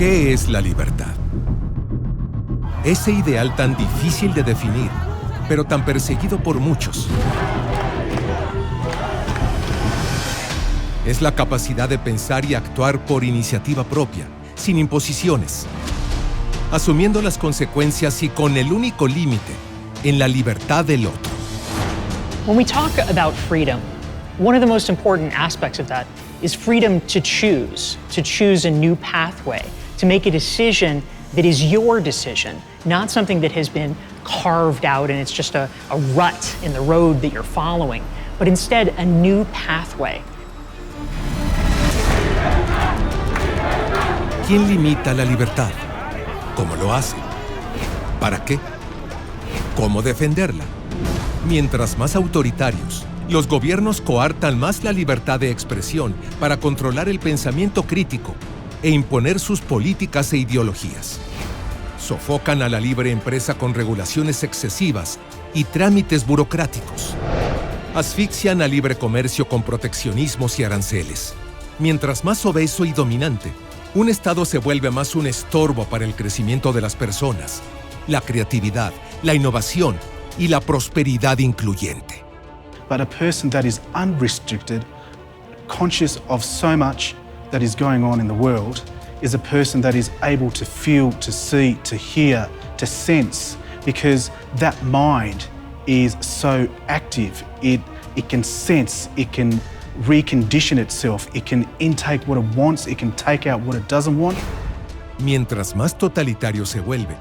¿Qué es la libertad? Ese ideal tan difícil de definir, pero tan perseguido por muchos. Es la capacidad de pensar y actuar por iniciativa propia, sin imposiciones, asumiendo las consecuencias y con el único límite en la libertad del otro. When we talk about freedom, one of the most important aspects of that is freedom to choose a new pathway, to make a decision that is your decision, not something that has been carved out and it's just a rut in the road that you're following, but instead a new pathway. ¿Quién limita la libertad? ¿Cómo lo hace? ¿Para qué? ¿Cómo defenderla? Mientras más autoritarios, los gobiernos coartan más la libertad de expresión para controlar el pensamiento crítico e imponer sus políticas e ideologías. Sofocan a la libre empresa con regulaciones excesivas y trámites burocráticos. Asfixian al libre comercio con proteccionismos y aranceles. Mientras más obeso y dominante, un Estado se vuelve más un estorbo para el crecimiento de las personas, la creatividad, la innovación y la prosperidad incluyente. But a person that is unrestricted, conscious of so much that is going on in the world, is a person that is able to feel, to see, to hear, to sense, because that mind is so active. It can sense, it can recondition itself, it can intake what it wants, it can take out what it doesn't want. Mientras más totalitario se vuelve,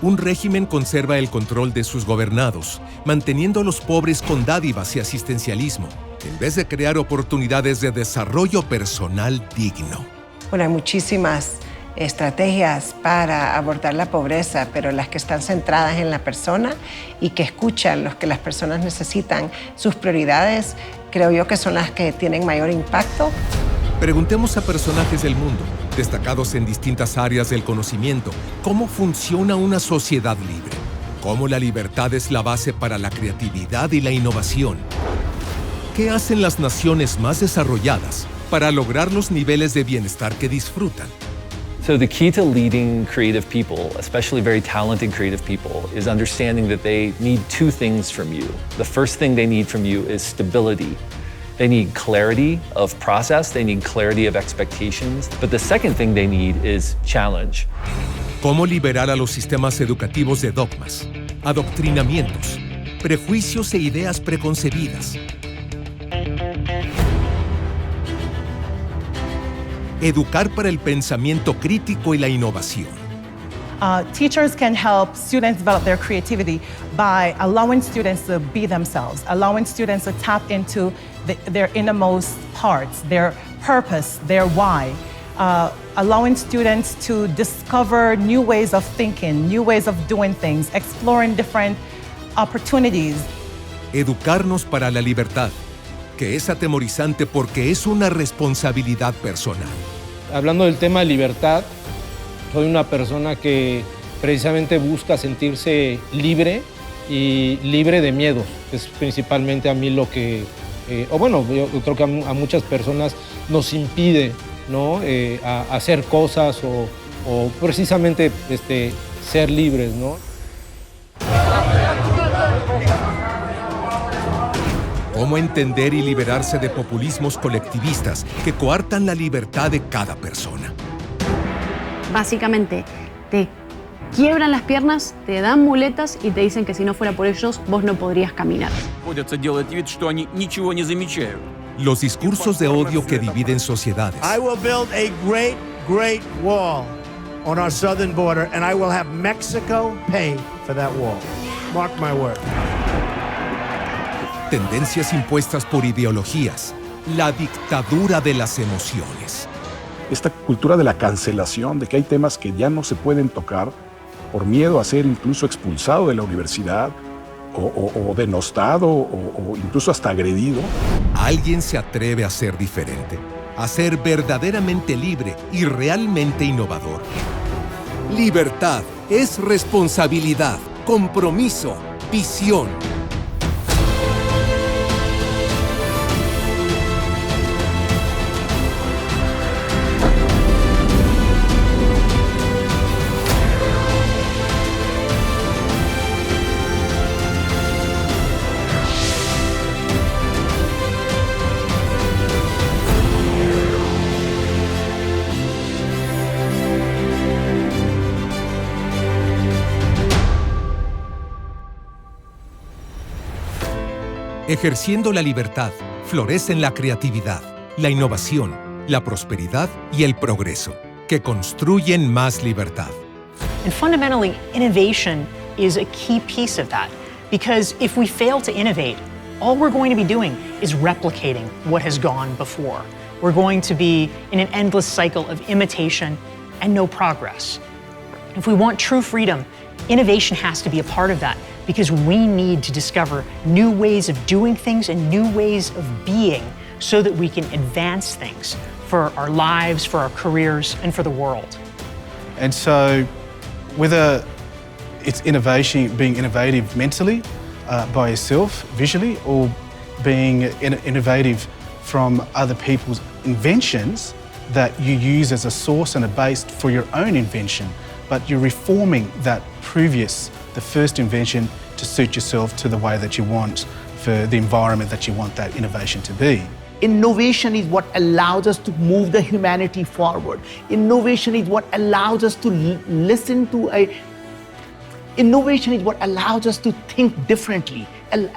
un régimen conserva el control de sus gobernados, manteniendo a los pobres con dádivas y asistencialismo, en vez de crear oportunidades de desarrollo personal digno. Bueno, hay muchísimas estrategias para abordar la pobreza, pero las que están centradas en la persona y que escuchan lo que las personas necesitan, sus prioridades, creo yo que son las que tienen mayor impacto. Preguntemos a personajes del mundo, destacados en distintas áreas del conocimiento, cómo funciona una sociedad libre, cómo la libertad es la base para la creatividad y la innovación. ¿Qué hacen las naciones más desarrolladas para lograr los niveles de bienestar que disfrutan? So the key to leading creative people, especially very talented creative people, is understanding that they need two things from you. The first thing they need from you is stability. They need clarity of process, they need clarity of expectations, but the second thing they need is challenge. ¿Cómo liberar a los sistemas educativos de dogmas, adoctrinamientos, prejuicios e ideas preconcebidas? Educar para el pensamiento crítico y la innovación. Teachers can help students develop their creativity by allowing students to be themselves, allowing students to tap into their innermost parts, their purpose, their why, allowing students to discover new ways of thinking, new ways of doing things, exploring different opportunities. Educarnos para la libertad, que es atemorizante porque es una responsabilidad personal. Hablando del tema de libertad, soy una persona que precisamente busca sentirse libre y libre de miedos. Es principalmente a mí lo que, yo creo que a muchas personas nos impide, ¿no? A hacer cosas o precisamente ser libres, ¿no? ¿Cómo entender y liberarse de populismos colectivistas que coartan la libertad de cada persona? Básicamente, te quiebran las piernas, te dan muletas y te dicen que si no fuera por ellos, vos no podrías caminar. Los discursos de odio que dividen sociedades. I will build a great, great wall on our southern border, and I will have Mexico pay for that wall. Mark my word. Tendencias impuestas por ideologías. La dictadura de las emociones. Esta cultura de la cancelación, de que hay temas que ya no se pueden tocar por miedo a ser incluso expulsado de la universidad o denostado o incluso hasta agredido. ¿Alguien se atreve a ser diferente? A ser verdaderamente libre y realmente innovador. Libertad es responsabilidad, compromiso, visión. Ejerciendo la libertad, florecen la creatividad, la innovación, la prosperidad y el progreso, que construyen más libertad. And fundamentally, innovation is a key piece of that. Because if we fail to innovate, all we're going to be doing is replicating what has gone before. We're going to be in an endless cycle of imitation and no progress. If we want true freedom, innovation has to be a part of that because we need to discover new ways of doing things and new ways of being so that we can advance things for our lives, for our careers, and for the world. And so, whether it's innovation, being innovative mentally by yourself, visually, or being innovative from other people's inventions that you use as a source and a base for your own invention, but you're reforming that the first invention to suit yourself to the way that you want for the environment that you want that innovation to be. Innovation is what allows us to move the humanity forward. Innovation is what allows us to listen to Innovation is what allows us to think differently.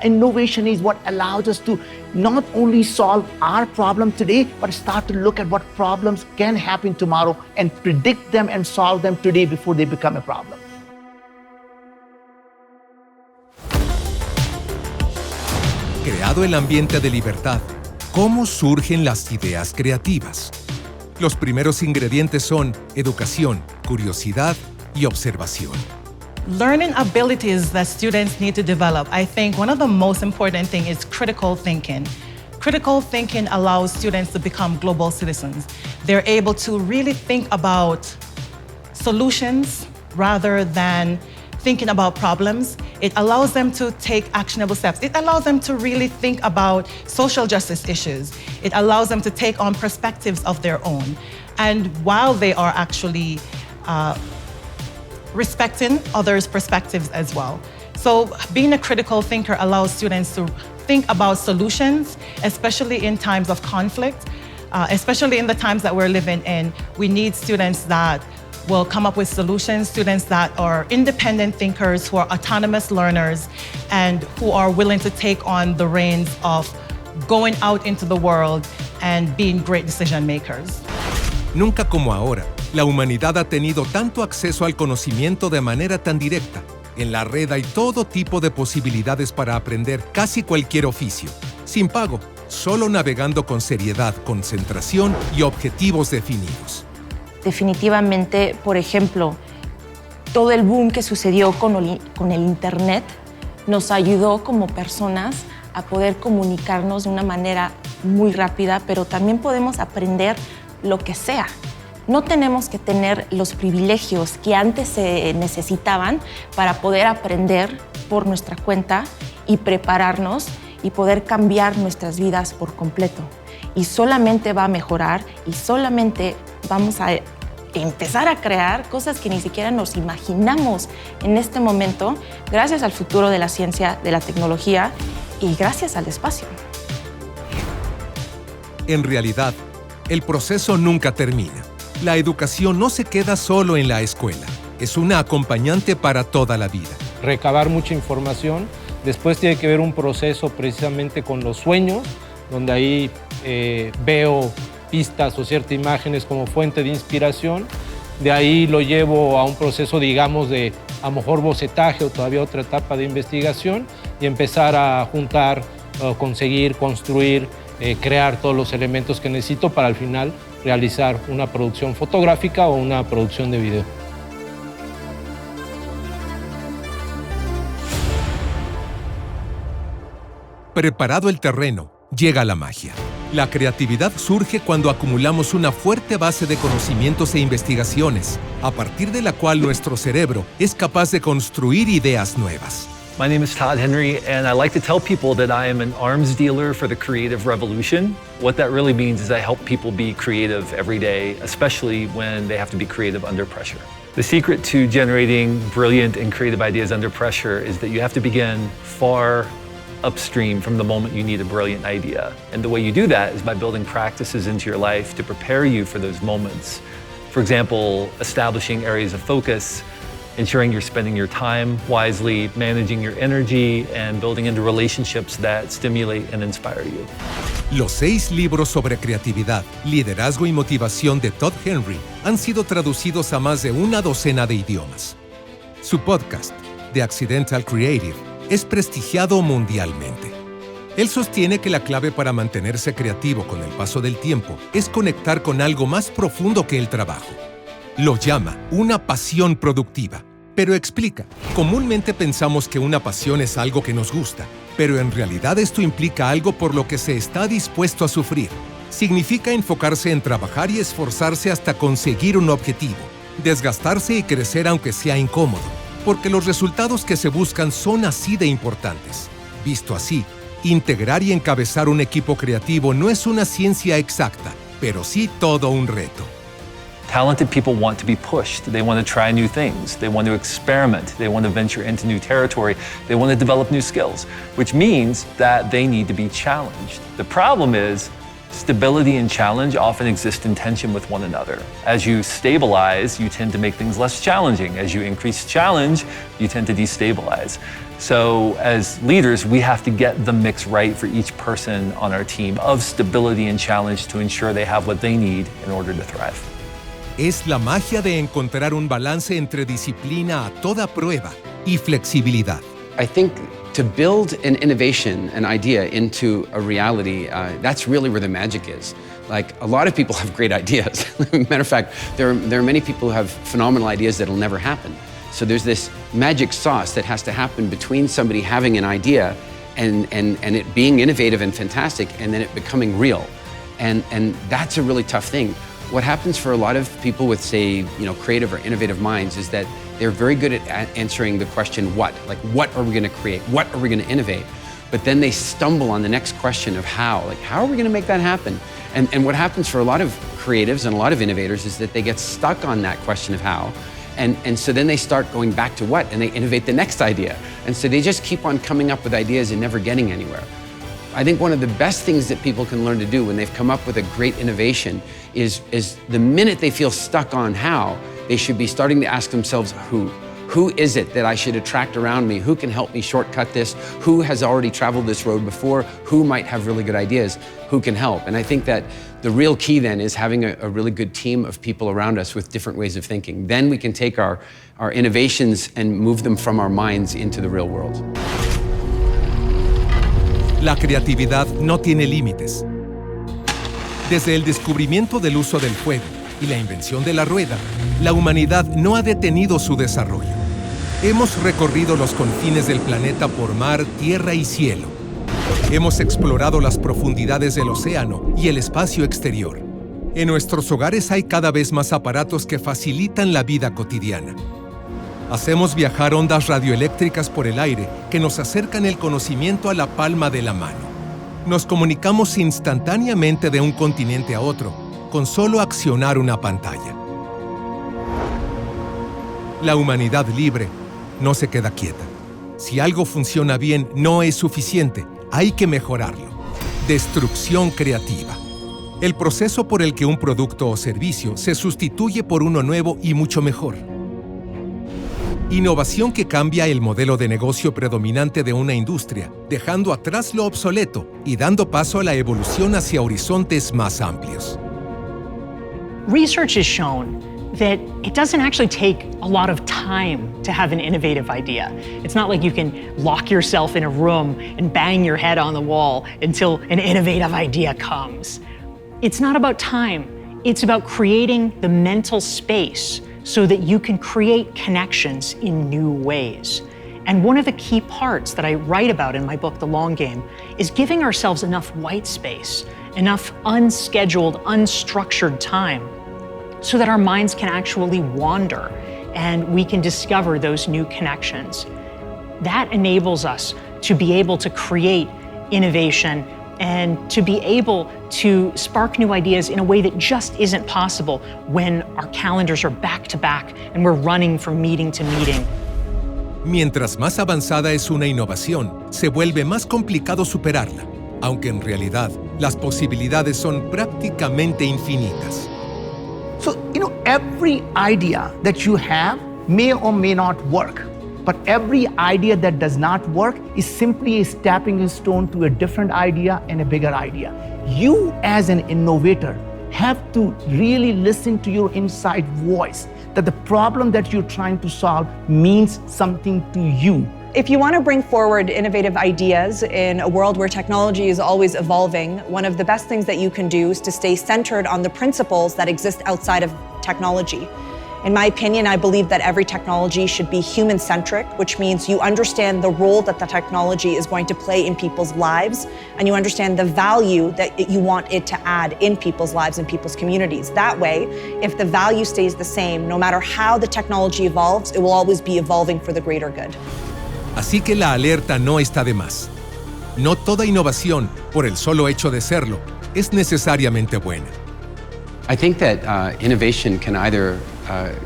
Innovation is what allows us to not only solve our problem today, but start to look at what problems can happen tomorrow and predict them and solve them today before they become a problem. Creado el ambiente de libertad, ¿cómo surgen las ideas creativas? Los primeros ingredientes son educación, curiosidad y observación. Learning abilities that students need to develop, I think one of the most important things is critical thinking. Critical thinking allows students to become global citizens. They're able to really think about solutions rather than thinking about problems. It allows them to take actionable steps. It allows them to really think about social justice issues. It allows them to take on perspectives of their own. And while they are actually respecting others' perspectives as well. So being a critical thinker allows students to think about solutions, especially in times of conflict, especially in the times that we're living in. We need students that will come up with solutions, students that are independent thinkers, who are autonomous learners, and who are willing to take on the reins of going out into the world and being great decision makers. Nunca como ahora, la humanidad ha tenido tanto acceso al conocimiento de manera tan directa. En la red hay todo tipo de posibilidades para aprender casi cualquier oficio, sin pago, solo navegando con seriedad, concentración y objetivos definidos. Definitivamente, por ejemplo, todo el boom que sucedió con el Internet nos ayudó como personas a poder comunicarnos de una manera muy rápida, pero también podemos aprender lo que sea. No tenemos que tener los privilegios que antes se necesitaban para poder aprender por nuestra cuenta y prepararnos y poder cambiar nuestras vidas por completo. Y solamente va a mejorar y solamente vamos a empezar a crear cosas que ni siquiera nos imaginamos en este momento, gracias al futuro de la ciencia, de la tecnología y gracias al espacio. En realidad, el proceso nunca termina. La educación no se queda solo en la escuela, es una acompañante para toda la vida. Recabar mucha información, después tiene que ver un proceso precisamente con los sueños, donde ahí veo pistas o ciertas imágenes como fuente de inspiración. De ahí lo llevo a un proceso, digamos, de a lo mejor bocetaje o todavía otra etapa de investigación y empezar a juntar, conseguir, construir, crear todos los elementos que necesito para al final realizar una producción fotográfica o una producción de video. Preparado el terreno, llega la magia. La creatividad surge cuando acumulamos una fuerte base de conocimientos e investigaciones, a partir de la cual nuestro cerebro es capaz de construir ideas nuevas. My name is Todd Henry, and I like to tell people that I am an arms dealer for the creative revolution. What that really means is I help people be creative every day, especially when they have to be creative under pressure. The secret to generating brilliant and creative ideas under pressure is that you have to begin far upstream from the moment you need a brilliant idea. And the way you do that is by building practices into your life to prepare you for those moments. For example, establishing areas of focus, ensuring you're spending your time wisely, managing your energy, and building into relationships that stimulate and inspire you. Los 6 libros sobre creatividad, liderazgo y motivación de Todd Henry han sido traducidos a más de una docena de idiomas. Su podcast, The Accidental Creative, es prestigiado mundialmente. Él sostiene que la clave para mantenerse creativo con el paso del tiempo es conectar con algo más profundo que el trabajo. Lo llama una pasión productiva, pero explica, comúnmente pensamos que una pasión es algo que nos gusta, pero en realidad esto implica algo por lo que se está dispuesto a sufrir. Significa enfocarse en trabajar y esforzarse hasta conseguir un objetivo, desgastarse y crecer aunque sea incómodo, porque los resultados que se buscan son así de importantes. Visto así, integrar y encabezar un equipo creativo no es una ciencia exacta, pero sí todo un reto. Talented people want to be pushed. They want to try new things. They want to experiment. They want to venture into new territory. They want to develop new skills, which means that they need to be challenged. The problem is, stability and challenge often exist in tension with one another. As you stabilize, you tend to make things less challenging. As you increase challenge, you tend to destabilize. So as leaders, we have to get the mix right for each person on our team of stability and challenge to ensure they have what they need in order to thrive. Es la magia de encontrar un balance entre disciplina a toda prueba y flexibilidad. I think to build an innovation, an idea into a reality, that's really where the magic is. Like, a lot of people have great ideas. Matter of fact, there are many people who have phenomenal ideas that'll never happen. So there's this magic sauce that has to happen between somebody having an idea and it being innovative and fantastic, and then it becoming real. And that's a really tough thing. What happens for a lot of people with, say, creative or innovative minds is that they're very good at answering the question, what? Like, what are we going to create? What are we going to innovate? But then they stumble on the next question of how. Like, how are we going to make that happen? And what happens for a lot of creatives and a lot of innovators is that they get stuck on that question of how. And so then they start going back to what? And they innovate the next idea. And so they just keep on coming up with ideas and never getting anywhere. I think one of the best things that people can learn to do when they've come up with a great innovation is the minute they feel stuck on how, they should be starting to ask themselves who. Who is it that I should attract around me? Who can help me shortcut this? Who has already traveled this road before? Who might have really good ideas? Who can help? And I think that the real key then is having a really good team of people around us with different ways of thinking. Then we can take our innovations and move them from our minds into the real world. La creatividad no tiene límites. Desde el descubrimiento del uso del fuego y la invención de la rueda, la humanidad no ha detenido su desarrollo. Hemos recorrido los confines del planeta por mar, tierra y cielo. Hemos explorado las profundidades del océano y el espacio exterior. En nuestros hogares hay cada vez más aparatos que facilitan la vida cotidiana. Hacemos viajar ondas radioeléctricas por el aire que nos acercan el conocimiento a la palma de la mano. Nos comunicamos instantáneamente de un continente a otro, con solo accionar una pantalla. La humanidad libre no se queda quieta. Si algo funciona bien, no es suficiente. Hay que mejorarlo. Destrucción creativa. El proceso por el que un producto o servicio se sustituye por uno nuevo y mucho mejor. Innovación que cambia el modelo de negocio predominante de una industria, dejando atrás lo obsoleto y dando paso a la evolución hacia horizontes más amplios. Research has shown that it doesn't actually take a lot of time to have an innovative idea. It's not like you can lock yourself in a room and bang your head on the wall until an innovative idea comes. It's not about time. It's about creating the mental space so that you can create connections in new ways. And one of the key parts that I write about in my book, The Long Game, is giving ourselves enough white space, enough unscheduled, unstructured time, so that our minds can actually wander and we can discover those new connections. That enables us to be able to create innovation and to be able to spark new ideas in a way that just isn't possible when our calendars are back to back and we're running from meeting to meeting. Mientras más avanzada es una innovación, se vuelve más complicado superarla, aunque en realidad las posibilidades son prácticamente infinitas. So, every idea that you have may or may not work. But every idea that does not work is simply a stepping stone to a different idea and a bigger idea. You as an innovator have to really listen to your inside voice, that the problem that you're trying to solve means something to you. If you want to bring forward innovative ideas in a world where technology is always evolving, one of the best things that you can do is to stay centered on the principles that exist outside of technology. In my opinion, I believe that every technology should be human-centric, which means you understand the role that the technology is going to play in people's lives, and you understand the value that you want it to add in people's lives and people's communities. That way, if the value stays the same, no matter how the technology evolves, it will always be evolving for the greater good. Así que la alerta no está de más. No toda innovación, por el solo hecho de serlo, es necesariamente buena. I think that innovation can either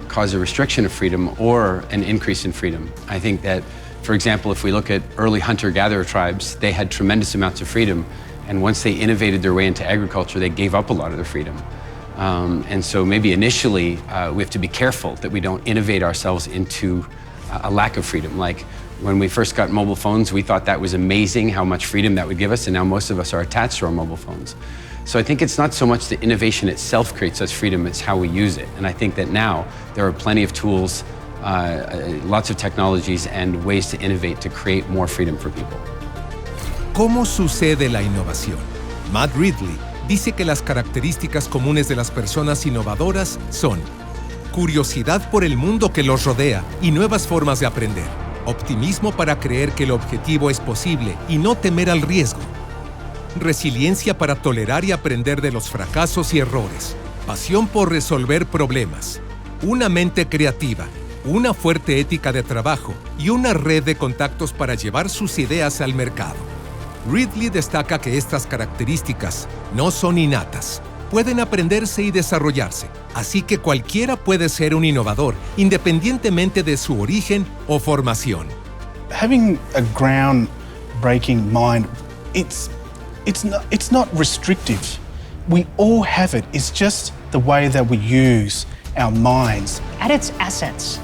cause a restriction of freedom or an increase in freedom. I think that, for example, if we look at early hunter-gatherer tribes, they had tremendous amounts of freedom, and once they innovated their way into agriculture, they gave up a lot of their freedom. And so maybe initially, we have to be careful that we don't innovate ourselves into a lack of freedom. Like when we first got mobile phones, we thought that was amazing how much freedom that would give us, and now most of us are attached to our mobile phones. So I think it's not so much the innovation itself creates us freedom, it's how we use it. And I think that now there are plenty of tools, lots of technologies and ways to innovate to create more freedom for people. ¿Cómo sucede la innovación? Matt Ridley dice que las características comunes de las personas innovadoras son curiosidad por el mundo que los rodea y nuevas formas de aprender, optimismo para creer que el objetivo es posible y no temer al riesgo, resiliencia para tolerar y aprender de los fracasos y errores, pasión por resolver problemas, una mente creativa, una fuerte ética de trabajo y una red de contactos para llevar sus ideas al mercado. Ridley destaca que estas características no son innatas, pueden aprenderse y desarrollarse, así que cualquiera puede ser un innovador, independientemente de su origen o formación. Having a ground-breaking mind, it's not restrictive. We all have it. It's just the way that we use our minds. At its essence,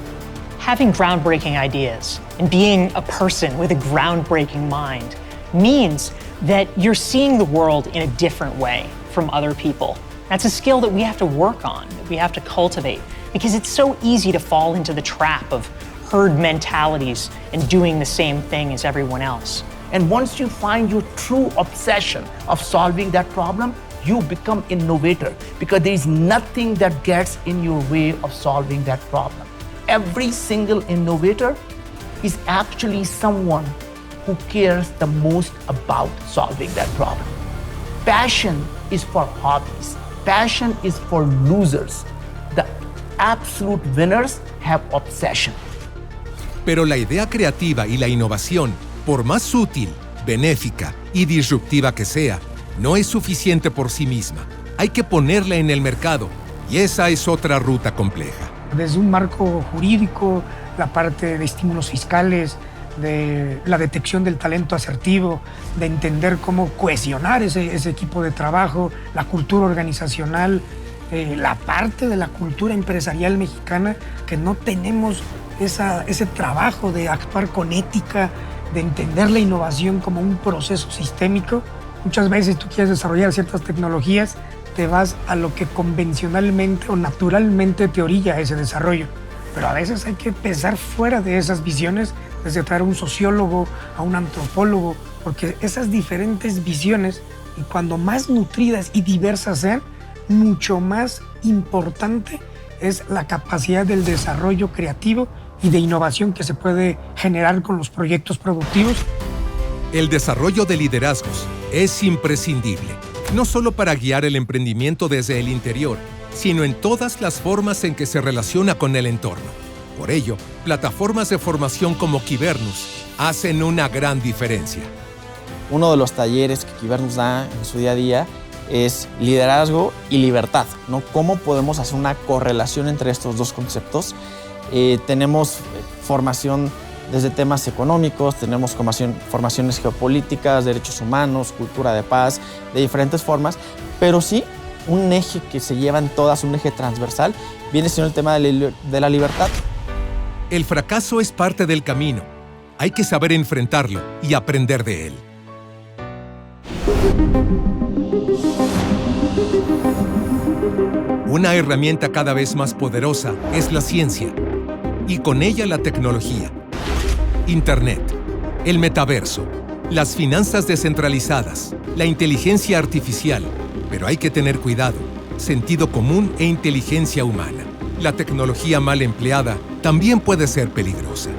having groundbreaking ideas and being a person with a groundbreaking mind means that you're seeing the world in a different way from other people. That's a skill that we have to work on, that we have to cultivate, because it's so easy to fall into the trap of herd mentalities and doing the same thing as everyone else. And once you find your true obsession of solving that problem, you become innovator, because there is nothing that gets in your way of solving that problem. Every single innovator is actually someone who cares the most about solving that problem. Passion is for hobbies. Passion is for losers. The absolute winners have obsession. Pero la idea creativa y la innovación, por más útil, benéfica y disruptiva que sea, no es suficiente por sí misma. Hay que ponerla en el mercado, y esa es otra ruta compleja. Desde un marco jurídico, la parte de estímulos fiscales, de la detección del talento asertivo, de entender cómo cohesionar ese equipo de trabajo, la cultura organizacional, la parte de la cultura empresarial mexicana, que no tenemos ese trabajo de actuar con ética, de entender la innovación como un proceso sistémico. Muchas veces tú quieres desarrollar ciertas tecnologías, te vas a lo que convencionalmente o naturalmente te orilla ese desarrollo. Pero a veces hay que pensar fuera de esas visiones, desde traer a un sociólogo, a un antropólogo, porque esas diferentes visiones, y cuando más nutridas y diversas sean, mucho más importante es la capacidad del desarrollo creativo y de innovación que se puede generar con los proyectos productivos. El desarrollo de liderazgos es imprescindible, no solo para guiar el emprendimiento desde el interior, sino en todas las formas en que se relaciona con el entorno. Por ello, plataformas de formación como Kibernus hacen una gran diferencia. Uno de los talleres que Kibernus da en su día a día es liderazgo y libertad, ¿no? ¿Cómo podemos hacer una correlación entre estos dos conceptos? Tenemos formación desde temas económicos, tenemos formaciones geopolíticas, derechos humanos, cultura de paz, de diferentes formas, pero sí un eje que se lleva en todas, un eje transversal, viene siendo el tema de la libertad. El fracaso es parte del camino. Hay que saber enfrentarlo y aprender de él. Una herramienta cada vez más poderosa es la ciencia, y con ella la tecnología, Internet, el metaverso, las finanzas descentralizadas, la inteligencia artificial. Pero hay que tener cuidado, sentido común e inteligencia humana. La tecnología mal empleada también puede ser peligrosa.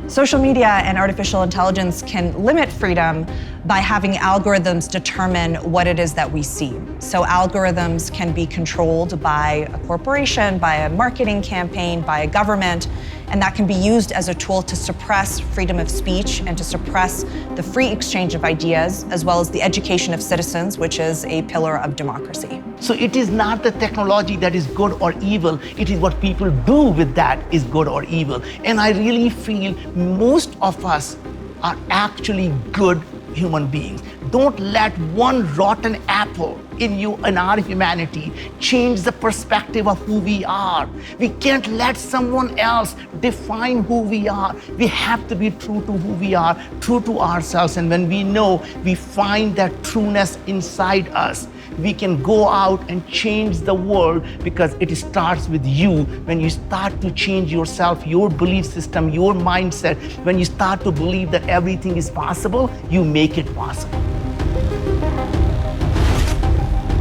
Social media and artificial intelligence can limit freedom by having algorithms determine what it is that we see. So algorithms can be controlled by a corporation, by a marketing campaign, by a government, and that can be used as a tool to suppress freedom of speech and to suppress the free exchange of ideas, as well as the education of citizens, which is a pillar of democracy. So it is not the technology that is good or evil, it is what people do with that is good or evil. And I really feel most of us are actually good human beings. Don't let one rotten apple in our humanity change the perspective of who we are. We can't let someone else define who we are. We have to be true to who we are, true to ourselves. And when we know, we find that trueness inside us, we can go out and change the world, because it starts with you. When you start to change yourself, your belief system, your mindset, when you start to believe that everything is possible, you make it possible.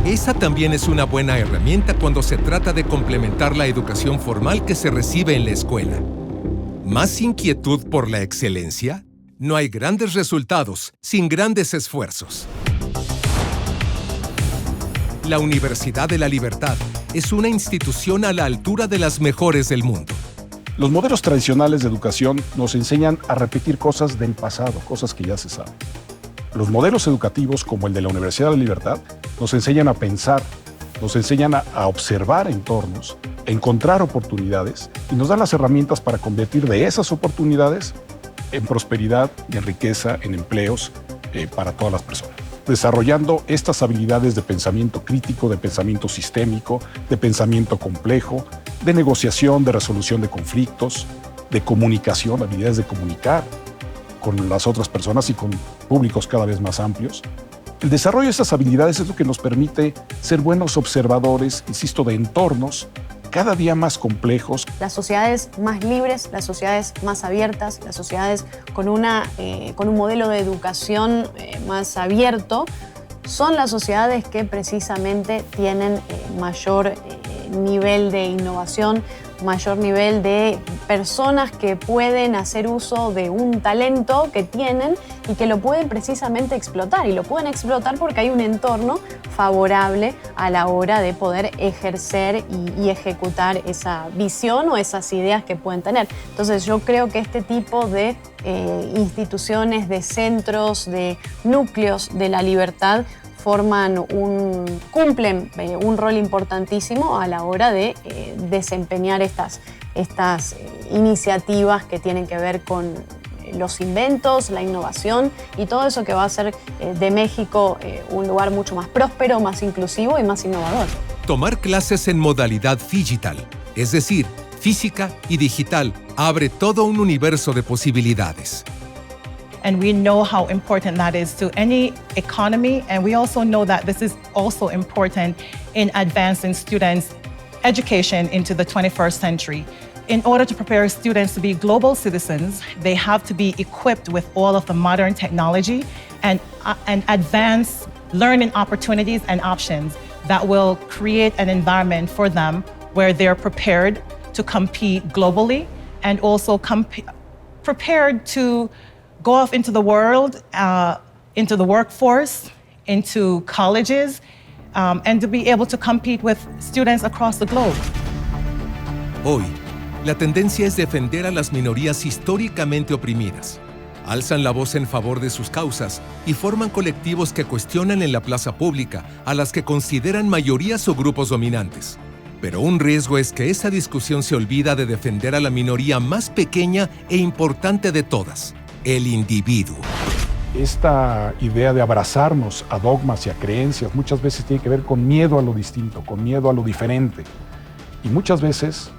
Esa también es una buena herramienta cuando se trata de complementar la educación formal que se recibe en la escuela. ¿Más inquietud por la excelencia? No hay grandes resultados sin grandes esfuerzos. La Universidad de la Libertad es una institución a la altura de las mejores del mundo. Los modelos tradicionales de educación nos enseñan a repetir cosas del pasado, cosas que ya se saben. Los modelos educativos, como el de la Universidad de la Libertad, nos enseñan a pensar, nos enseñan a observar entornos, a encontrar oportunidades y nos dan las herramientas para convertir de esas oportunidades en prosperidad, en riqueza, en empleos para todas las personas. Desarrollando estas habilidades de pensamiento crítico, de pensamiento sistémico, de pensamiento complejo, de negociación, de resolución de conflictos, de comunicación, habilidades de comunicar con las otras personas y con públicos cada vez más amplios. El desarrollo de estas habilidades es lo que nos permite ser buenos observadores, insisto, de entornos cada día más complejos. Las sociedades más libres, las sociedades más abiertas, las sociedades con un modelo de educación más abierto, son las sociedades que precisamente tienen mayor nivel de innovación, mayor nivel de personas que pueden hacer uso de un talento que tienen y que lo pueden precisamente explotar. Y lo pueden explotar porque hay un entorno favorable a la hora de poder ejercer y ejecutar esa visión o esas ideas que pueden tener. Entonces yo creo que este tipo de instituciones, de centros, de núcleos de la libertad cumplen un rol importantísimo a la hora de desempeñar estas iniciativas que tienen que ver con los inventos, la innovación y todo eso que va a hacer de México un lugar mucho más próspero, más inclusivo y más innovador. Tomar clases en modalidad digital, es decir, física y digital, abre todo un universo de posibilidades. And we know how important that is to any economy. And we also know that this is also important in advancing students' education into the 21st century. In order to prepare students to be global citizens, they have to be equipped with all of the modern technology and advanced learning opportunities and options that will create an environment for them where they're prepared to compete globally and also prepared to go off into the world, into the workforce, into colleges, and to be able to compete with students across the globe. Hoy, la tendencia es defender a las minorías históricamente oprimidas. Alzan la voz en favor de sus causas y forman colectivos que cuestionan en la plaza pública a las que consideran mayorías o grupos dominantes. Pero un riesgo es que esa discusión se olvida de defender a la minoría más pequeña e importante de todas, el individuo. Esta idea de abrazarnos a dogmas y a creencias muchas veces tiene que ver con miedo a lo distinto, con miedo a lo diferente. Y muchas veces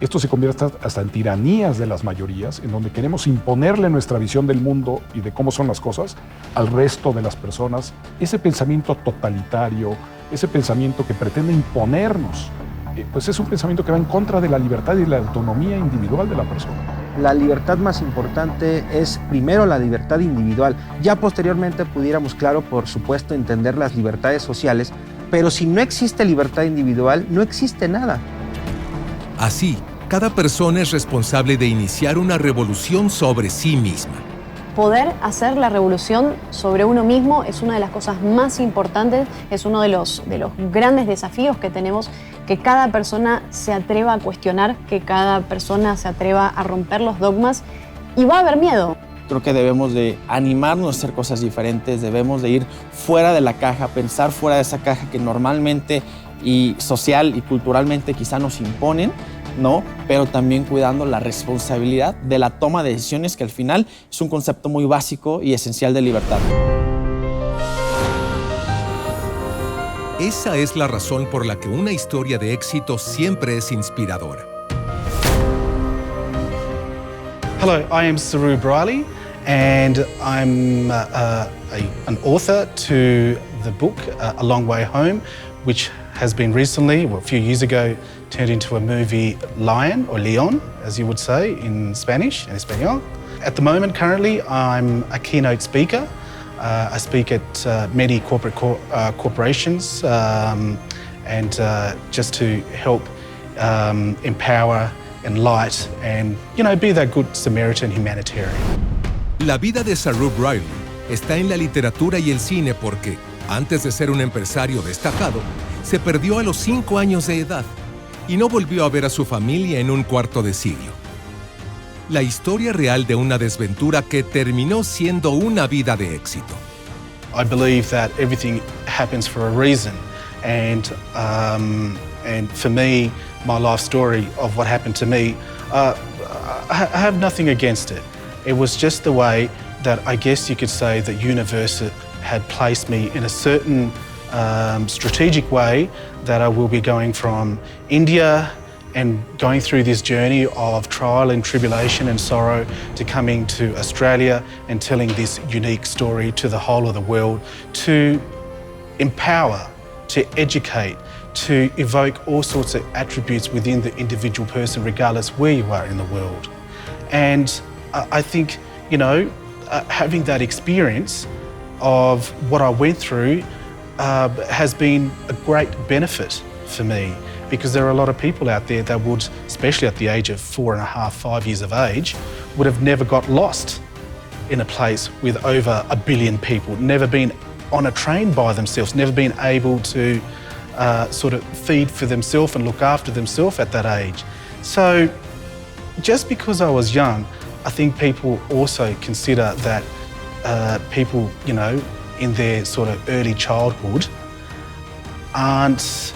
esto se convierte hasta en tiranías de las mayorías, en donde queremos imponerle nuestra visión del mundo y de cómo son las cosas al resto de las personas. Ese pensamiento totalitario, ese pensamiento que pretende imponernos, pues es un pensamiento que va en contra de la libertad y la autonomía individual de la persona. La libertad más importante es primero la libertad individual. Ya posteriormente pudiéramos, claro, por supuesto, entender las libertades sociales, pero si no existe libertad individual, no existe nada. Así, cada persona es responsable de iniciar una revolución sobre sí misma. Poder hacer la revolución sobre uno mismo es una de las cosas más importantes, es uno de los grandes desafíos que tenemos, que cada persona se atreva a cuestionar, que cada persona se atreva a romper los dogmas, y va a haber miedo. Creo que debemos de animarnos a hacer cosas diferentes, debemos de ir fuera de la caja, pensar fuera de esa caja que normalmente y social y culturalmente quizá nos imponen, ¿no? Pero también cuidando la responsabilidad de la toma de decisiones, que al final es un concepto muy básico y esencial de libertad. Esa es la razón por la que una historia de éxito siempre es inspiradora. Hello, I am Saru Briley, and I'm an author to the book A Long Way Home, which has been recently, well, a few years ago, turned into a movie, Lion, or Leon, as you would say in Spanish, en español. At the moment, currently, I'm a keynote speaker. I speak at many corporations and just to help empower, enlighten, and, you know, be that good Samaritan humanitarian. La vida de Saru Briley está en la literatura y el cine porque, antes de ser un empresario destacado, se perdió a los 5 años de edad y no volvió a ver a su familia en un cuarto de siglo. La historia real de una desventura que terminó siendo una vida de éxito. I believe that everything happens for a reason, and for me, my life story of what happened to me, I have nothing against it. It was just the way that I guess you could say the universe had placed me in a certain strategic way that I will be going from India and going through this journey of trial and tribulation and sorrow to coming to Australia and telling this unique story to the whole of the world, to empower, to educate, to evoke all sorts of attributes within the individual person, regardless where you are in the world. And I think, you know, having that experience of what I went through has been a great benefit for me, because there are a lot of people out there that would, especially at the age of 4.5, 5 years of age, would have never got lost in a place with over 1 billion people, never been on a train by themselves, never been able to sort of feed for themselves and look after themselves at that age. So just because I was young, I think people also consider that people, you know, in their sort of early childhood aren't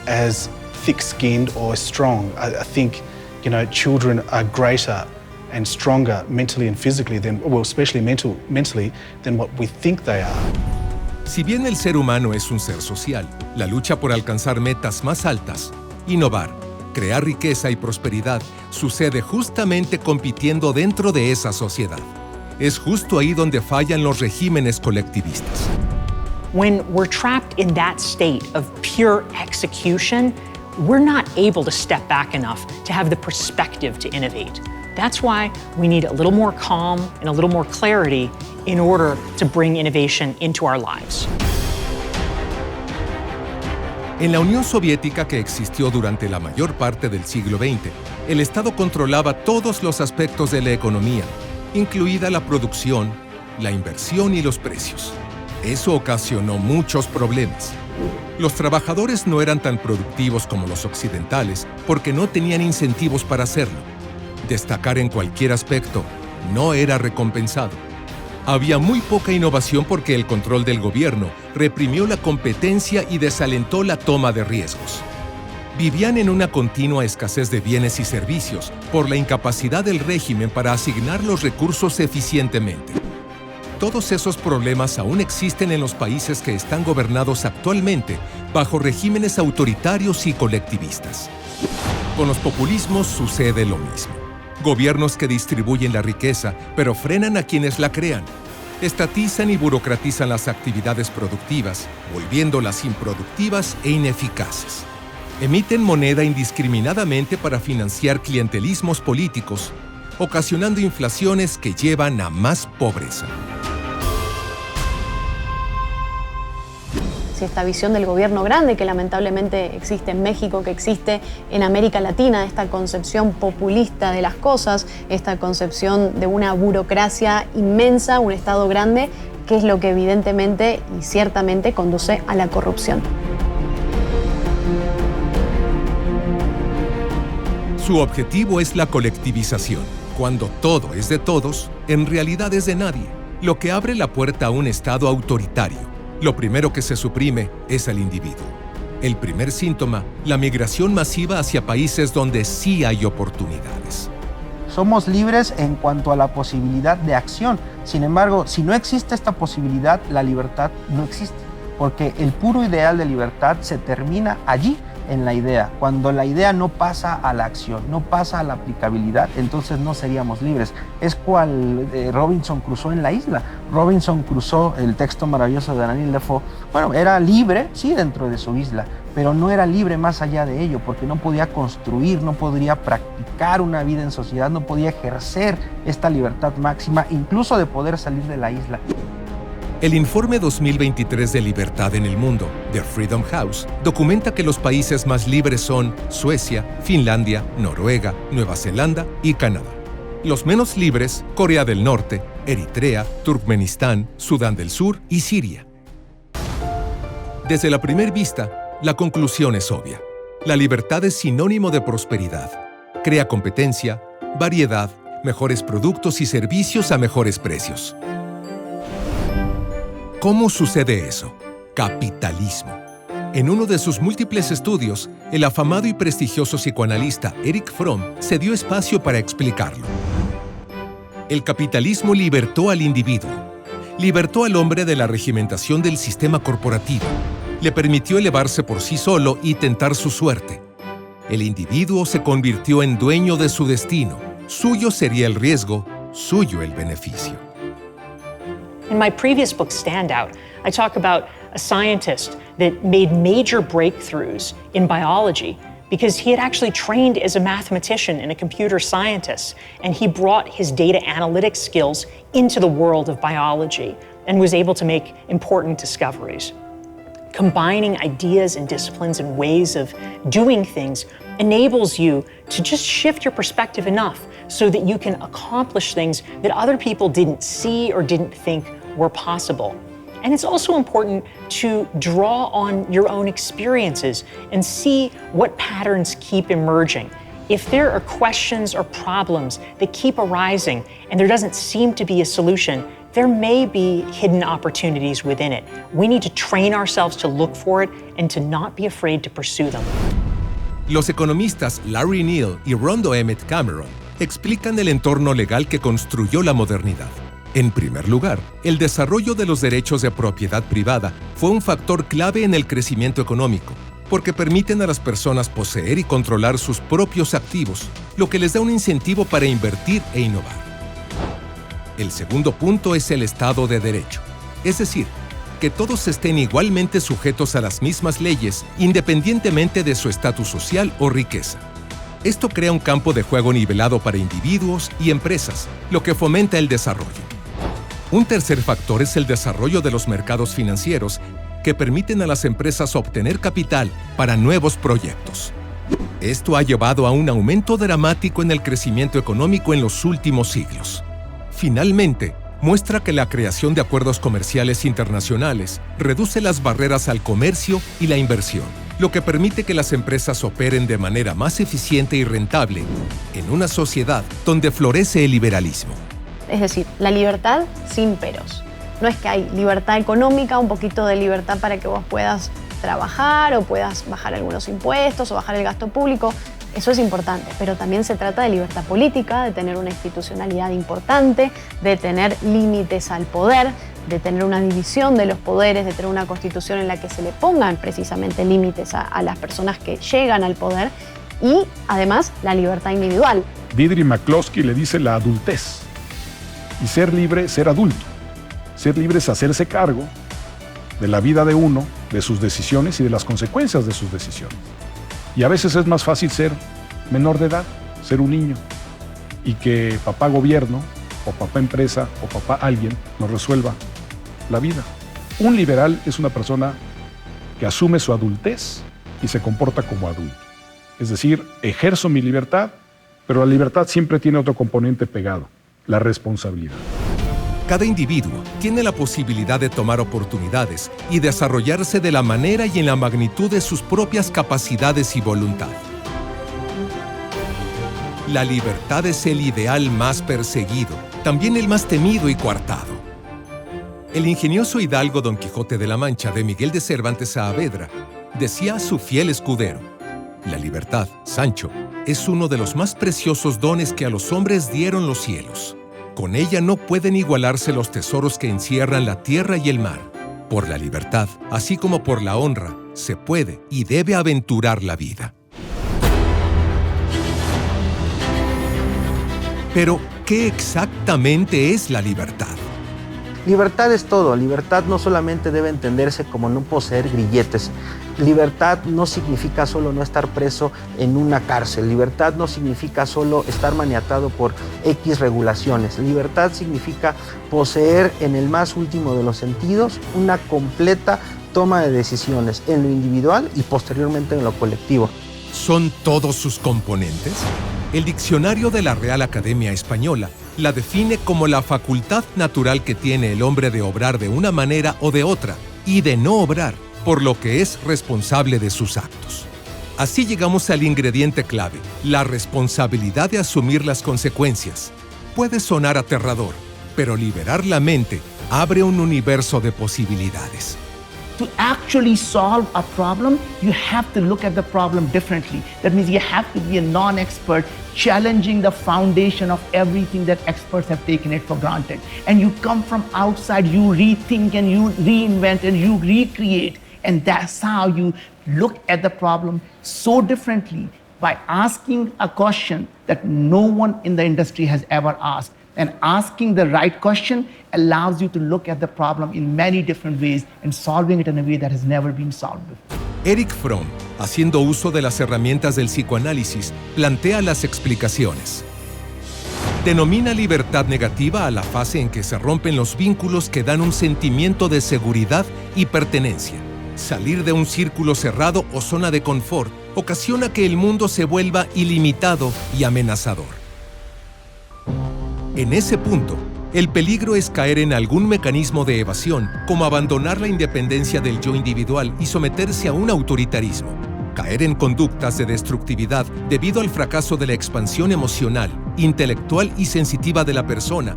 as thick-skinned or strong. I think, you know, children are greater and stronger mentally and physically than, well, especially mentally, than what we think they are. Si bien el ser humano es un ser social, la lucha por alcanzar metas más altas, innovar, crear riqueza y prosperidad sucede justamente compitiendo dentro de esa sociedad. Es justo ahí donde fallan los regímenes colectivistas. When we're trapped in that state of pure execution, we're not able to step back enough to have the perspective to innovate. That's why we need a little more calm and a little more clarity in order to bring innovation into our lives. En la Unión Soviética, que existió durante la mayor parte del siglo XX, el Estado controlaba todos los aspectos de la economía, incluida la producción, la inversión y los precios. Eso ocasionó muchos problemas. Los trabajadores no eran tan productivos como los occidentales porque no tenían incentivos para hacerlo. Destacar en cualquier aspecto no era recompensado. Había muy poca innovación porque el control del gobierno reprimió la competencia y desalentó la toma de riesgos. Vivían en una continua escasez de bienes y servicios por la incapacidad del régimen para asignar los recursos eficientemente. Todos esos problemas aún existen en los países que están gobernados actualmente bajo regímenes autoritarios y colectivistas. Con los populismos sucede lo mismo. Gobiernos que distribuyen la riqueza, pero frenan a quienes la crean. Estatizan y burocratizan las actividades productivas, volviéndolas improductivas e ineficaces. Emiten moneda indiscriminadamente para financiar clientelismos políticos, ocasionando inflaciones que llevan a más pobreza. Esta visión del gobierno grande que lamentablemente existe en México, que existe en América Latina, esta concepción populista de las cosas, esta concepción de una burocracia inmensa, un Estado grande, que es lo que evidentemente y ciertamente conduce a la corrupción. Su objetivo es la colectivización. Cuando todo es de todos, en realidad es de nadie, lo que abre la puerta a un Estado autoritario. Lo primero que se suprime es al individuo. El primer síntoma, la migración masiva hacia países donde sí hay oportunidades. Somos libres en cuanto a la posibilidad de acción. Sin embargo, si no existe esta posibilidad, la libertad no existe. Porque el puro ideal de libertad se termina allí, en la idea. Cuando la idea no pasa a la acción, no pasa a la aplicabilidad, entonces no seríamos libres. Es cual Robinson Crusoe en la isla. Robinson Crusoe, el texto maravilloso de Daniel Defoe, bueno, era libre, sí, dentro de su isla, pero no era libre más allá de ello, porque no podía construir, no podría practicar una vida en sociedad, no podía ejercer esta libertad máxima, incluso de poder salir de la isla. El informe 2023 de Libertad en el Mundo, de Freedom House, documenta que los países más libres son Suecia, Finlandia, Noruega, Nueva Zelanda y Canadá. Los menos libres, Corea del Norte, Eritrea, Turkmenistán, Sudán del Sur y Siria. Desde la primera vista, la conclusión es obvia. La libertad es sinónimo de prosperidad. Crea competencia, variedad, mejores productos y servicios a mejores precios. ¿Cómo sucede eso? Capitalismo. En uno de sus múltiples estudios, el afamado y prestigioso psicoanalista Erich Fromm se dio espacio para explicarlo. El capitalismo libertó al individuo, libertó al hombre de la regimentación del sistema corporativo, le permitió elevarse por sí solo y tentar su suerte. El individuo se convirtió en dueño de su destino. Suyo sería el riesgo, suyo el beneficio. In my previous book, Standout, I talk about a scientist that made major breakthroughs in biology because he had actually trained as a mathematician and a computer scientist, and he brought his data analytics skills into the world of biology and was able to make important discoveries. Combining ideas and disciplines and ways of doing things enables you to just shift your perspective enough so that you can accomplish things that other people didn't see or didn't think were possible. And it's also important to draw on your own experiences and see what patterns keep emerging. If there are questions or problems that keep arising and there doesn't seem to be a solution, there may be hidden opportunities within it. We need to train ourselves to look for it and to not be afraid to pursue them. Los economistas Larry Neal y Rondo Emmett Cameron explican el entorno legal que construyó la modernidad. En primer lugar, el desarrollo de los derechos de propiedad privada fue un factor clave en el crecimiento económico, porque permiten a las personas poseer y controlar sus propios activos, lo que les da un incentivo para invertir e innovar. El segundo punto es el Estado de Derecho, es decir, que todos estén igualmente sujetos a las mismas leyes, independientemente de su estatus social o riqueza. Esto crea un campo de juego nivelado para individuos y empresas, lo que fomenta el desarrollo. Un tercer factor es el desarrollo de los mercados financieros, que permiten a las empresas obtener capital para nuevos proyectos. Esto ha llevado a un aumento dramático en el crecimiento económico en los últimos siglos. Finalmente, muestra que la creación de acuerdos comerciales internacionales reduce las barreras al comercio y la inversión, lo que permite que las empresas operen de manera más eficiente y rentable en una sociedad donde florece el liberalismo. Es decir, la libertad sin peros. No es que hay libertad económica, un poquito de libertad para que vos puedas trabajar o puedas bajar algunos impuestos o bajar el gasto público. Eso es importante, pero también se trata de libertad política, de tener una institucionalidad importante, de tener límites al poder, de tener una división de los poderes, de tener una constitución en la que se le pongan precisamente límites a las personas que llegan al poder y además la libertad individual. Vidri McCloskey le dice la adultez. Y ser libre, ser adulto. Ser libre es hacerse cargo de la vida de uno, de sus decisiones y de las consecuencias de sus decisiones. Y a veces es más fácil ser menor de edad, ser un niño, y que papá gobierno, o papá empresa, o papá alguien nos resuelva la vida. Un liberal es una persona que asume su adultez y se comporta como adulto. Es decir, ejerzo mi libertad, pero la libertad siempre tiene otro componente pegado, la responsabilidad. Cada individuo tiene la posibilidad de tomar oportunidades y desarrollarse de la manera y en la magnitud de sus propias capacidades y voluntad. La libertad es el ideal más perseguido, también el más temido y coartado. El ingenioso hidalgo Don Quijote de la Mancha de Miguel de Cervantes Saavedra decía a su fiel escudero: la libertad, Sancho, es uno de los más preciosos dones que a los hombres dieron los cielos. Con ella no pueden igualarse los tesoros que encierran la tierra y el mar. Por la libertad, así como por la honra, se puede y debe aventurar la vida. Pero, ¿qué exactamente es la libertad? Libertad es todo. Libertad no solamente debe entenderse como no poseer grilletes. Libertad no significa solo no estar preso en una cárcel. Libertad no significa solo estar maniatado por X regulaciones. Libertad significa poseer en el más último de los sentidos una completa toma de decisiones en lo individual y posteriormente en lo colectivo. ¿Son todos sus componentes? El diccionario de la Real Academia Española la define como la facultad natural que tiene el hombre de obrar de una manera o de otra y de no obrar, por lo que es responsable de sus actos. Así llegamos al ingrediente clave, la responsabilidad de asumir las consecuencias. Puede sonar aterrador, pero liberar la mente abre un universo de posibilidades. To actually solve a problem, you have to look at the problem differently. That means you have to be a non-expert, challenging the foundation of everything that experts have taken it for granted. And you come from outside, you rethink and you reinvent and you recreate. And that's how you look at the problem so differently, by asking a question that no one in the industry has ever asked. And asking the right question allows you to look at the problem in many different ways and solving it in a way that has never been solved before. Eric Fromm, haciendo uso de las herramientas del psicoanálisis, plantea las explicaciones. Denomina libertad negativa a la fase en que se rompen los vínculos que dan un sentimiento de seguridad y pertenencia. Salir de un círculo cerrado o zona de confort ocasiona que el mundo se vuelva ilimitado y amenazador. En ese punto, el peligro es caer en algún mecanismo de evasión, como abandonar la independencia del yo individual y someterse a un autoritarismo. Caer en conductas de destructividad debido al fracaso de la expansión emocional, intelectual y sensitiva de la persona.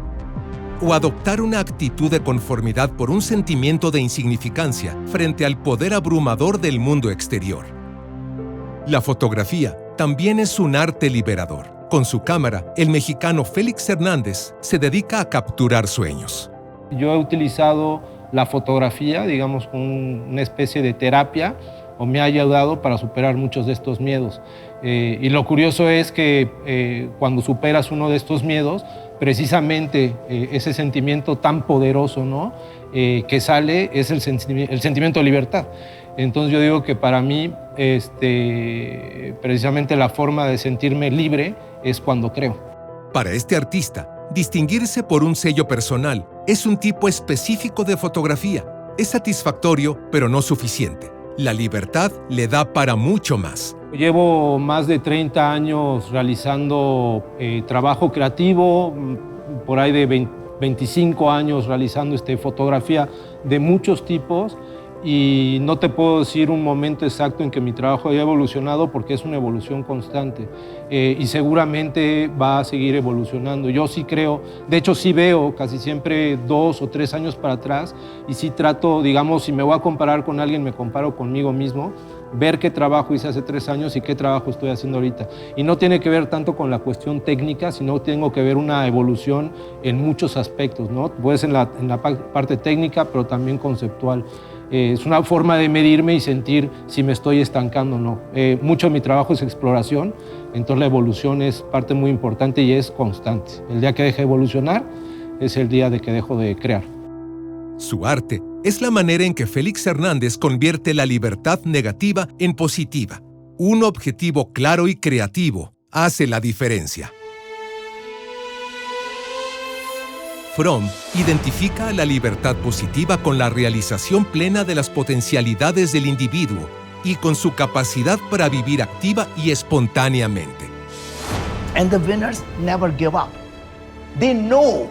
O adoptar una actitud de conformidad por un sentimiento de insignificancia frente al poder abrumador del mundo exterior. La fotografía también es un arte liberador. Con su cámara, el mexicano Félix Hernández se dedica a capturar sueños. Yo he utilizado la fotografía, digamos, como una especie de terapia, o me ha ayudado para superar muchos de estos miedos. Y lo curioso es que cuando superas uno de estos miedos, precisamente ese sentimiento tan poderoso, ¿no? Que sale es el sentimiento de libertad. Entonces yo digo que para mí, precisamente la forma de sentirme libre es cuando creo. Para este artista, distinguirse por un sello personal es un tipo específico de fotografía. Es satisfactorio, pero no suficiente. La libertad le da para mucho más. Llevo más de 30 años realizando trabajo creativo, por ahí de 25 años realizando fotografía de muchos tipos, y no te puedo decir un momento exacto en que mi trabajo haya evolucionado, porque es una evolución constante y seguramente va a seguir evolucionando. Yo sí creo, de hecho sí veo casi siempre 2 o 3 años para atrás, y sí trato, digamos, si me voy a comparar con alguien, me comparo conmigo mismo, ver qué trabajo hice hace 3 años y qué trabajo estoy haciendo ahorita. Y no tiene que ver tanto con la cuestión técnica, sino tengo que ver una evolución en muchos aspectos, ¿no? Puede ser en la parte técnica, pero también conceptual. Es una forma de medirme y sentir si me estoy estancando o no. Mucho de mi trabajo es exploración, entonces la evolución es parte muy importante y es constante. El día que deje de evolucionar es el día de que dejo de crear. Su arte es la manera en que Félix Hernández convierte la libertad negativa en positiva. Un objetivo claro y creativo hace la diferencia. Fromm identifica la libertad positiva con la realización plena de las potencialidades del individuo y con su capacidad para vivir activa y espontáneamente. And the winners never give up. They know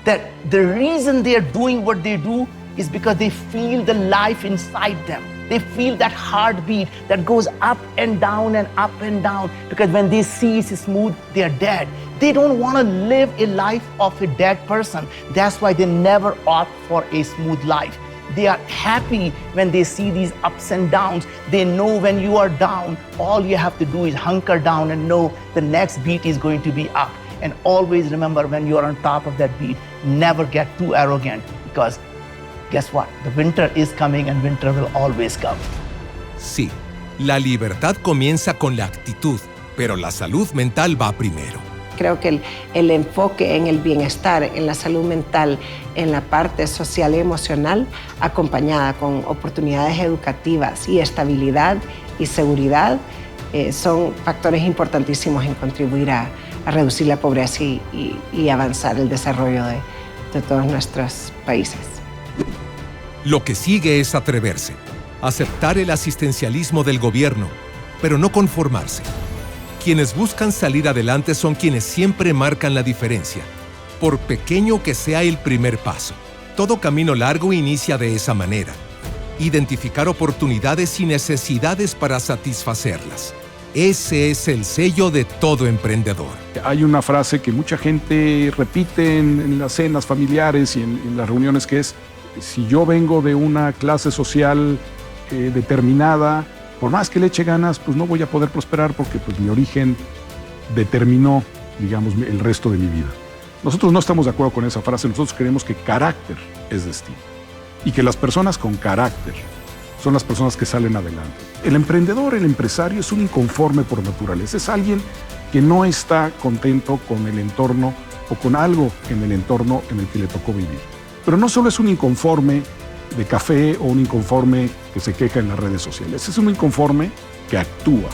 that the reason they are doing what they do is because they feel the life inside them. They feel that heartbeat that goes up and down and up and down, because when they see it's smooth, they are dead. They don't want to live a life of a dead person. That's why they never opt for a smooth life. They are happy when they see these ups and downs. They know when you are down, all you have to do is hunker down and know the next beat is going to be up. And always remember, when you are on top of that beat, never get too arrogant, because guess what? The winter is coming and winter will always come. Sí, la libertad comienza con la actitud, pero la salud mental va primero. Creo que el enfoque en el bienestar, en la salud mental, en la parte social y emocional, acompañada con oportunidades educativas y estabilidad y seguridad, son factores importantísimos en contribuir a reducir la pobreza y avanzar el desarrollo de todos nuestros países. Lo que sigue es atreverse, aceptar el asistencialismo del gobierno, pero no conformarse. Quienes buscan salir adelante son quienes siempre marcan la diferencia, por pequeño que sea el primer paso. Todo camino largo inicia de esa manera. Identificar oportunidades y necesidades para satisfacerlas. Ese es el sello de todo emprendedor. Hay una frase que mucha gente repite en las cenas familiares y en las reuniones, que es: si yo vengo de una clase social determinada, por más que le eche ganas, pues no voy a poder prosperar, porque pues mi origen determinó, digamos, el resto de mi vida. Nosotros no estamos de acuerdo con esa frase. Nosotros creemos que carácter es destino y que las personas con carácter son las personas que salen adelante. El emprendedor, el empresario, es un inconforme por naturaleza. Es alguien que no está contento con el entorno o con algo en el entorno en el que le tocó vivir. Pero no solo es un inconforme de café o un inconforme que se queja en las redes sociales. Es un inconforme que actúa,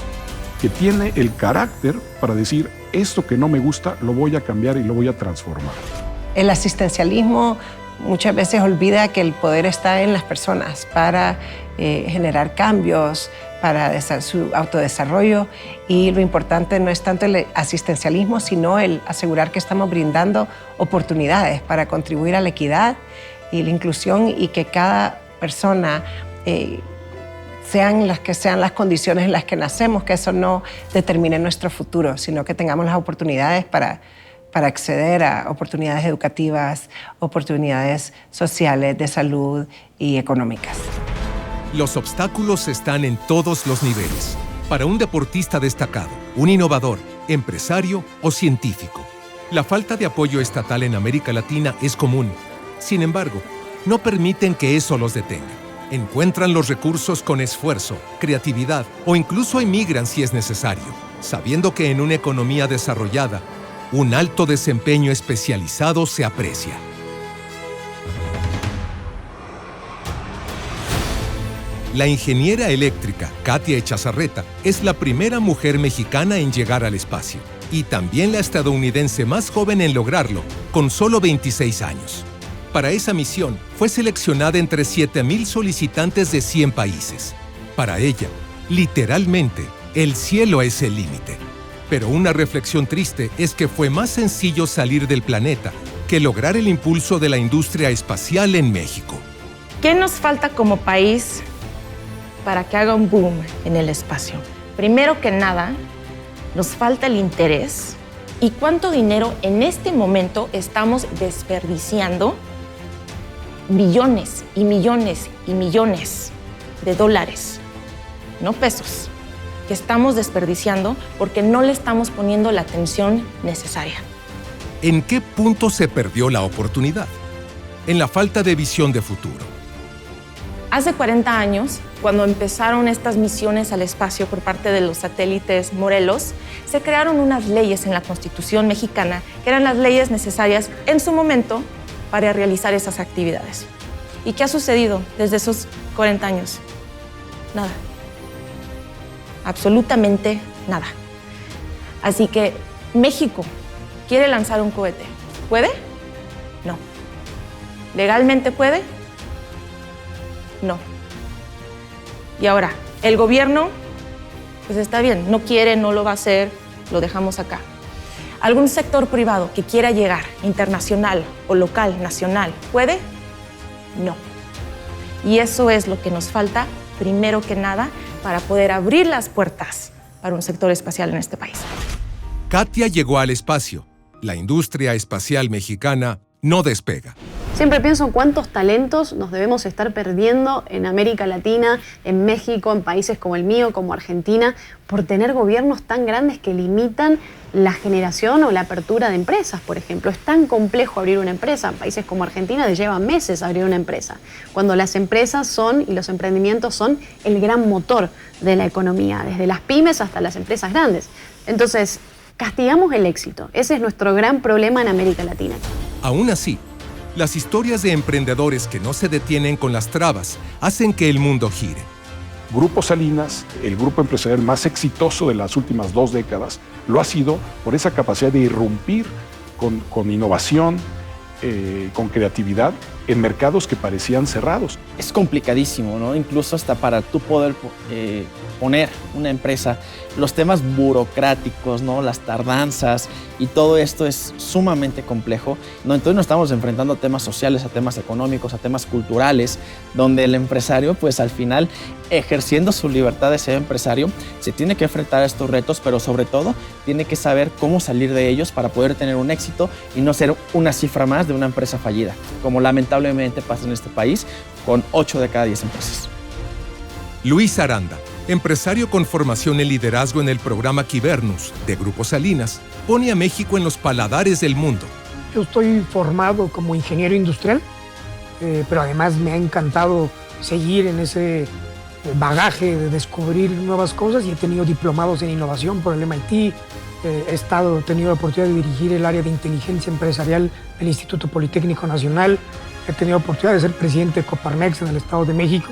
que tiene el carácter para decir: esto que no me gusta lo voy a cambiar y lo voy a transformar. El asistencialismo muchas veces olvida que el poder está en las personas para generar cambios, para su autodesarrollo, y lo importante no es tanto el asistencialismo, sino el asegurar que estamos brindando oportunidades para contribuir a la equidad y la inclusión, y que cada persona sean las condiciones en las que nacemos, que eso no determine nuestro futuro, sino que tengamos las oportunidades para acceder a oportunidades educativas, oportunidades sociales, de salud y económicas. Los obstáculos están en todos los niveles. Para un deportista destacado, un innovador, empresario o científico, la falta de apoyo estatal en América Latina es común. Sin embargo, no permiten que eso los detenga. Encuentran los recursos con esfuerzo, creatividad o incluso emigran si es necesario, sabiendo que en una economía desarrollada, un alto desempeño especializado se aprecia. La ingeniera eléctrica Katia Echazarreta es la primera mujer mexicana en llegar al espacio y también la estadounidense más joven en lograrlo, con solo 26 años. Para esa misión, fue seleccionada entre 7,000 solicitantes de 100 países. Para ella, literalmente, el cielo es el límite. Pero una reflexión triste es que fue más sencillo salir del planeta que lograr el impulso de la industria espacial en México. ¿Qué nos falta como país para que haga un boom en el espacio? Primero que nada, nos falta el interés y cuánto dinero en este momento estamos desperdiciando. Millones y millones y millones de dólares, no pesos, que estamos desperdiciando porque no le estamos poniendo la atención necesaria. ¿En qué punto se perdió la oportunidad? En la falta de visión de futuro. Hace 40 años, cuando empezaron estas misiones al espacio por parte de los satélites Morelos, se crearon unas leyes en la Constitución mexicana que eran las leyes necesarias en su momento para realizar esas actividades. ¿Y qué ha sucedido desde esos 40 años? Nada. Absolutamente nada. Así que México quiere lanzar un cohete. ¿Puede? No. ¿Legalmente puede? No. Y ahora, el gobierno, pues está bien, no quiere, no lo va a hacer, lo dejamos acá. ¿Algún sector privado que quiera llegar, internacional o local, nacional, puede? No. Y eso es lo que nos falta, primero que nada, para poder abrir las puertas para un sector espacial en este país. Katia llegó al espacio. La industria espacial mexicana no despega. Siempre pienso en cuántos talentos nos debemos estar perdiendo en América Latina, en México, en países como el mío, como Argentina, por tener gobiernos tan grandes que limitan la generación o la apertura de empresas, por ejemplo. Es tan complejo abrir una empresa. En países como Argentina les lleva meses abrir una empresa, cuando las empresas son y los emprendimientos son el gran motor de la economía, desde las pymes hasta las empresas grandes. Entonces, castigamos el éxito. Ese es nuestro gran problema en América Latina. Aún así, las historias de emprendedores que no se detienen con las trabas hacen que el mundo gire. Grupo Salinas, el grupo empresarial más exitoso de las últimas 2 décadas, lo ha sido por esa capacidad de irrumpir con innovación, con creatividad en mercados que parecían cerrados. Es complicadísimo, ¿no? Incluso hasta para tú poder poner una empresa, los temas burocráticos, ¿no? Las tardanzas y todo esto es sumamente complejo, ¿no? Entonces nos estamos enfrentando a temas sociales, a temas económicos, a temas culturales, donde el empresario, pues al final, ejerciendo su libertad de ser empresario, se tiene que enfrentar a estos retos, pero sobre todo tiene que saber cómo salir de ellos para poder tener un éxito y no ser una cifra más de una empresa fallida, como lamentablemente pasa en este país con 8 de cada 10 empresas. Luis Aranda, empresario con formación en liderazgo en el programa Quibernus de Grupo Salinas, pone a México en los paladares del mundo. Yo estoy formado como ingeniero industrial, pero además me ha encantado seguir en ese bagaje de descubrir nuevas cosas y he tenido diplomados en innovación por el MIT. He tenido la oportunidad de dirigir el área de inteligencia empresarial del Instituto Politécnico Nacional. He tenido la oportunidad de ser presidente de Coparmex en el Estado de México.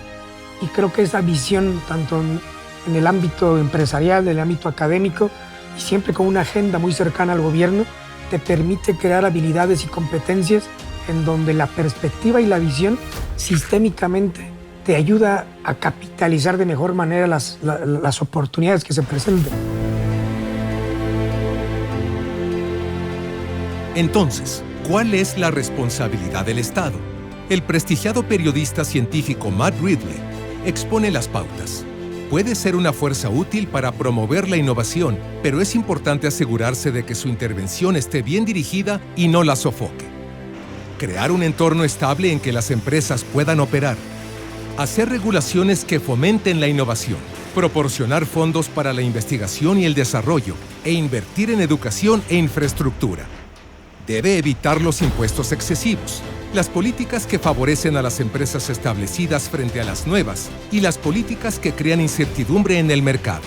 Y creo que esa visión, tanto en el ámbito empresarial, en el ámbito académico, y siempre con una agenda muy cercana al gobierno, te permite crear habilidades y competencias en donde la perspectiva y la visión sistémicamente te ayuda a capitalizar de mejor manera las oportunidades que se presenten. Entonces, ¿cuál es la responsabilidad del Estado? El prestigiado periodista científico Matt Ridley expone las pautas. Puede ser una fuerza útil para promover la innovación, pero es importante asegurarse de que su intervención esté bien dirigida y no la sofoque. Crear un entorno estable en que las empresas puedan operar. Hacer regulaciones que fomenten la innovación. Proporcionar fondos para la investigación y el desarrollo e invertir en educación e infraestructura. Debe evitar los impuestos excesivos, las políticas que favorecen a las empresas establecidas frente a las nuevas y las políticas que crean incertidumbre en el mercado.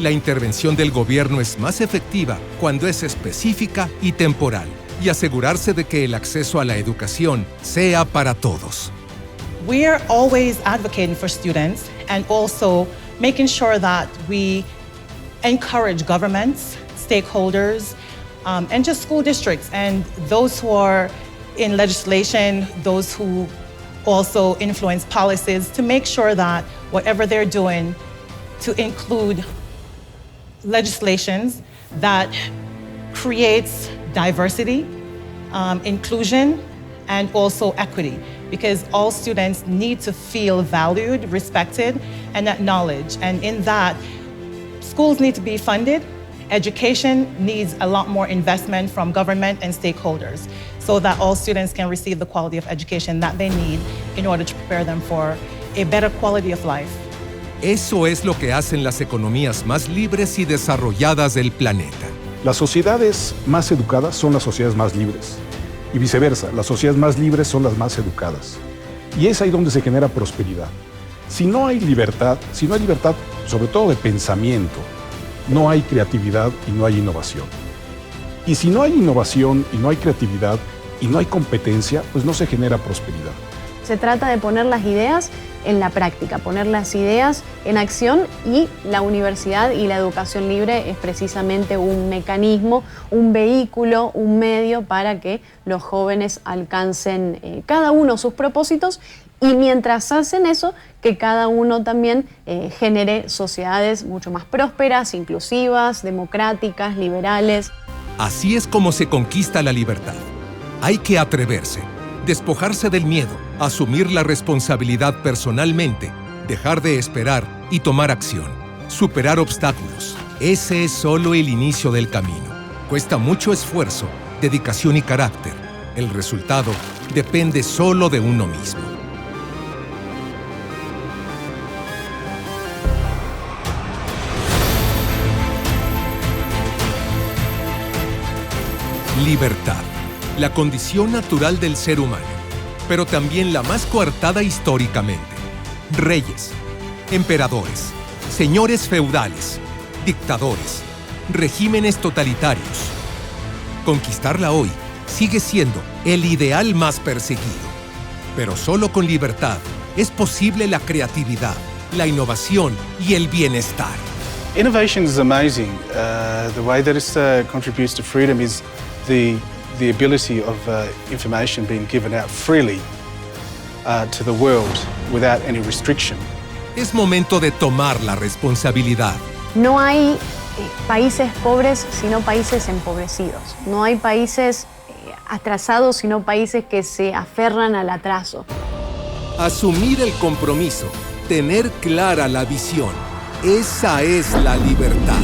La intervención del gobierno es más efectiva cuando es específica y temporal, y asegurarse de que el acceso a la educación sea para todos. We are always advocating for students and also making sure that we encourage governments, stakeholders, and just school districts and those who are in legislation, those who also influence policies, to make sure that whatever they're doing to include legislations that creates diversity, inclusion, and also equity, because all students need to feel valued, respected, and acknowledged. And in that, schools need to be funded. Education needs a lot more investment from government and stakeholders so that all students can receive the quality of education that they need in order to prepare them for a better quality of life. Eso es lo que hacen las economías más libres y desarrolladas del planeta. Las sociedades más educadas son las sociedades más libres. Y viceversa, las sociedades más libres son las más educadas. Y es ahí donde se genera prosperidad. Si no hay libertad sobre todo de pensamiento, no hay creatividad y no hay innovación. Y si no hay innovación y no hay creatividad y no hay competencia, pues no se genera prosperidad. Se trata de poner las ideas en la práctica, poner las ideas en acción, y la universidad y la educación libre es precisamente un mecanismo, un vehículo, un medio para que los jóvenes alcancen cada uno sus propósitos, y mientras hacen eso, que cada uno también genere sociedades mucho más prósperas, inclusivas, democráticas, liberales. Así es como se conquista la libertad. Hay que atreverse, despojarse del miedo, asumir la responsabilidad personalmente, dejar de esperar y tomar acción, superar obstáculos. Ese es solo el inicio del camino. Cuesta mucho esfuerzo, dedicación y carácter. El resultado depende solo de uno mismo. Libertad, la condición natural del ser humano, pero también la más coartada históricamente. Reyes, emperadores, señores feudales, dictadores, regímenes totalitarios. Conquistarla hoy sigue siendo el ideal más perseguido, pero solo con libertad es posible la creatividad, la innovación y el bienestar. Innovation is amazing. The way that it contributes to freedom is the ability of information being given out freely to the world without any restriction. Es momento de tomar la responsabilidad. No hay países pobres, sino países empobrecidos. No hay países atrasados, sino países que se aferran al atraso. Asumir el compromiso, tener clara la visión. Esa es la libertad.